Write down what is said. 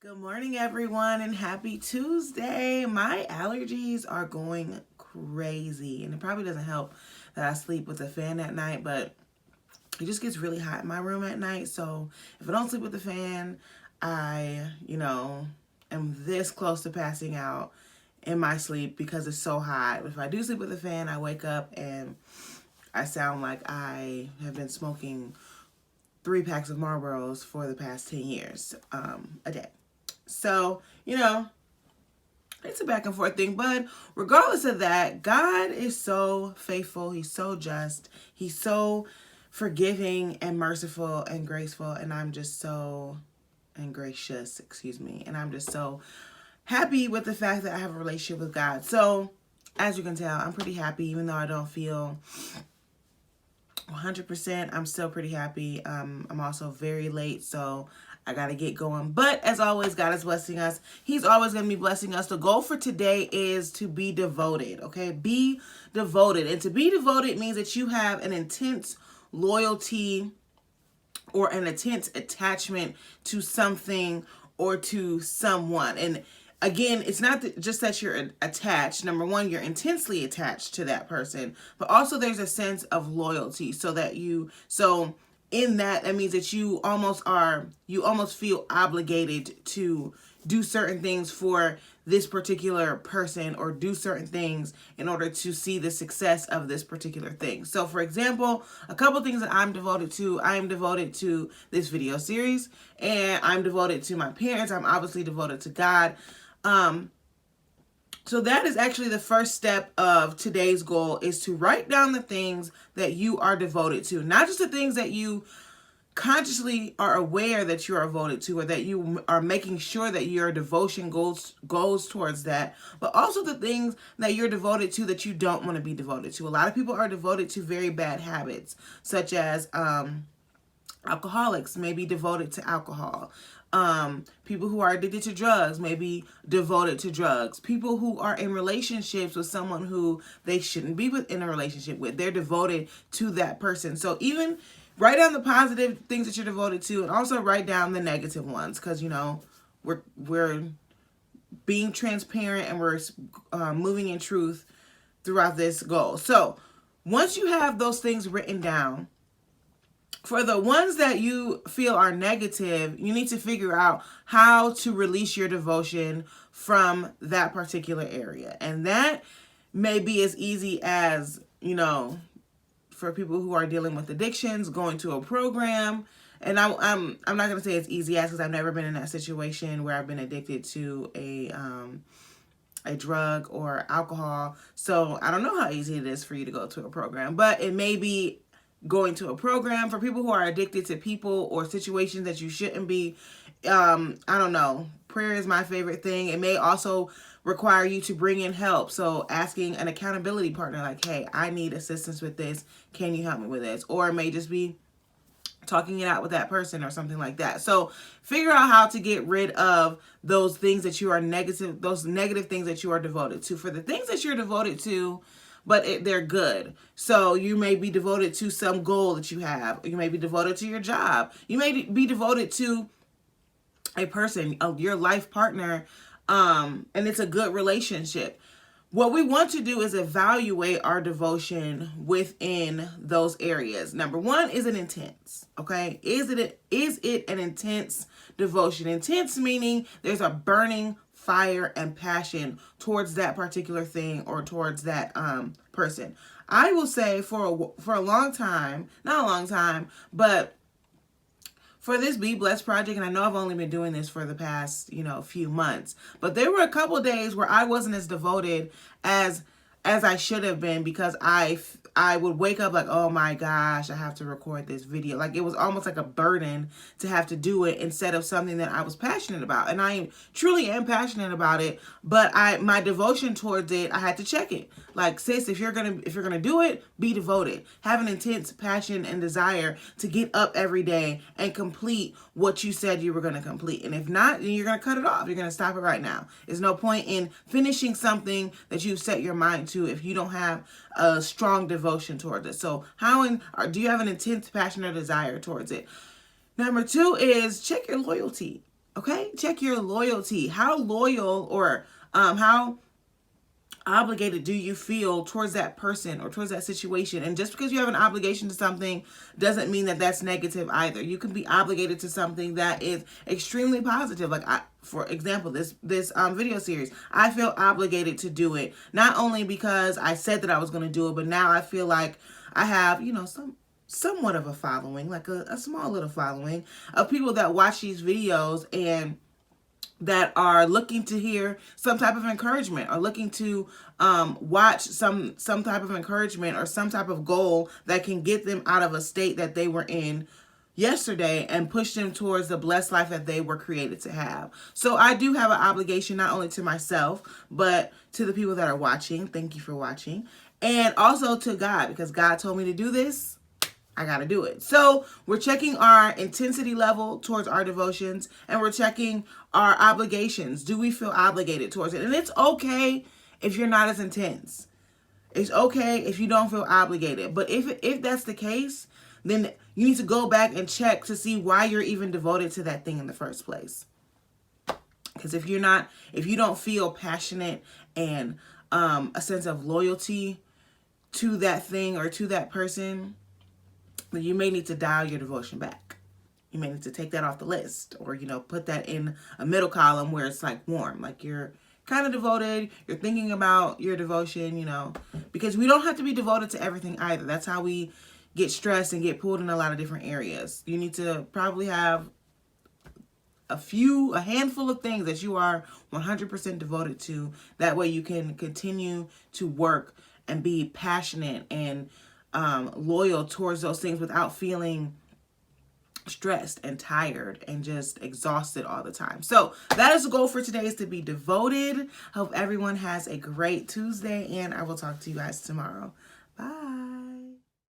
Good morning, everyone, and happy Tuesday. My allergies are going crazy, and it probably doesn't help that I sleep with a fan at night, but it just gets really hot in my room at night. So if I don't sleep with the fan, I am this close to passing out in my sleep because it's so hot. If I do sleep with the fan, I wake up and I sound like I have been smoking 3 packs of Marlboros for the past 10 years a day. So, it's a back and forth thing. But regardless of that, God is so faithful. He's so just. He's so forgiving and merciful and graceful. And I'm just so, and gracious, excuse me. And I'm just so happy with the fact that I have a relationship with God. So, as you can tell, I'm pretty happy, even though I don't feel 100%. I'm still pretty happy. I'm also very late, so I got to get going. But as always, God is blessing us. He's always going to be blessing us. The goal for today is to be devoted, okay? Be devoted. And to be devoted means that you have an intense loyalty or an intense attachment to something or to someone. And again, it's not just that you're attached. Number one, you're intensely attached to that person, but also there's a sense of loyalty so in that means that you almost feel obligated to do certain things for this particular person or do certain things in order to see the success of this particular thing. So for example, a couple things that I'm devoted to. I am devoted to this video series, and I'm devoted to my parents. I'm obviously devoted to God. So that is actually the first step of today's goal, is to write down the things that you are devoted to. Not just the things that you consciously are aware that you are devoted to, or that you are making sure that your devotion goes towards that, but also the things that you're devoted to that you don't want to be devoted to. A lot of people are devoted to very bad habits, such as alcoholics may be devoted to alcohol. People who are addicted to drugs may be devoted to drugs. People who are in relationships with someone who they shouldn't be in a relationship with, they're devoted to that person. So even write down the positive things that you're devoted to, and also write down the negative ones, because we're being transparent and we're moving in truth throughout this goal. So once you have those things written down, for the ones that you feel are negative, you need to figure out how to release your devotion from that particular area. And that may be as easy as, for people who are dealing with addictions, going to a program. And I'm not going to say it's easy as, because I've never been in that situation where I've been addicted to a drug or alcohol. So I don't know how easy it is for you to go to a program, but it may be going to a program. For people who are addicted to people or situations that you shouldn't be. I don't know. Prayer is my favorite thing. It may also require you to bring in help. So asking an accountability partner, like, hey, I need assistance with this. Can you help me with this? Or it may just be talking it out with that person or something like that. So figure out how to get rid of those things that you are negative, those negative things that you are devoted to. For the things that you're devoted to, but they're good. So you may be devoted to some goal that you have. You may be devoted to your job. You may be devoted to a person, your life partner, and it's a good relationship. What we want to do is evaluate our devotion within those areas. Number one, is it intense? Okay, is it an intense devotion? Intense meaning there's a burning fire and passion towards that particular thing or towards that person. I will say for a long time, not a long time, but for this Be Blessed project, and I know I've only been doing this for the past, few months, but there were a couple of days where I wasn't as devoted as I should have been, because I would wake up like, oh my gosh, I have to record this video. Like, it was almost like a burden to have to do it instead of something that I was passionate about. And I truly am passionate about it, but my devotion towards it, I had to check it. Like, sis, if you're gonna do it, be devoted. Have an intense passion and desire to get up every day and complete what you said you were gonna complete. And if not, then you're gonna cut it off. You're gonna stop it right now. There's no point in finishing something that you've set your mind to if you don't have a strong devotion towards it. So do you have an intense passion or desire towards it? Number two is check your loyalty. Okay, check your loyalty. How loyal or how obligated do you feel towards that person or towards that situation? And just because you have an obligation to something doesn't mean that that's negative either. You can be obligated to something that is extremely positive. Like for example, this video series, I feel obligated to do it, not only because I said that I was going to do it, but now I feel like I have, somewhat of a following, like a small little following of people that watch these videos and that are looking to hear some type of encouragement, or looking to watch some type of encouragement or some type of goal that can get them out of a state that they were in yesterday and push them towards the blessed life that they were created to have. So I do have an obligation not only to myself, but to the people that are watching. Thank you for watching. And also to God, because God told me to do this. I got to do it. So we're checking our intensity level towards our devotions, and we're checking our obligations. Do we feel obligated towards it? And it's okay if you're not as intense. It's okay if you don't feel obligated. But if that's the case, then you need to go back and check to see why you're even devoted to that thing in the first place. Because if you don't feel passionate and a sense of loyalty to that thing or to that person, then you may need to dial your devotion back. You may need to take that off the list, or, put that in a middle column where it's like warm, like you're kind of devoted, you're thinking about your devotion, because we don't have to be devoted to everything either. That's how we get stressed and get pulled in a lot of different areas. You need to probably have a handful of things that you are 100% devoted to. That way you can continue to work and be passionate and loyal towards those things without feeling stressed and tired and just exhausted all the time. So that is the goal for today, is to be devoted. Hope everyone has a great Tuesday, and I will talk to you guys tomorrow. Bye.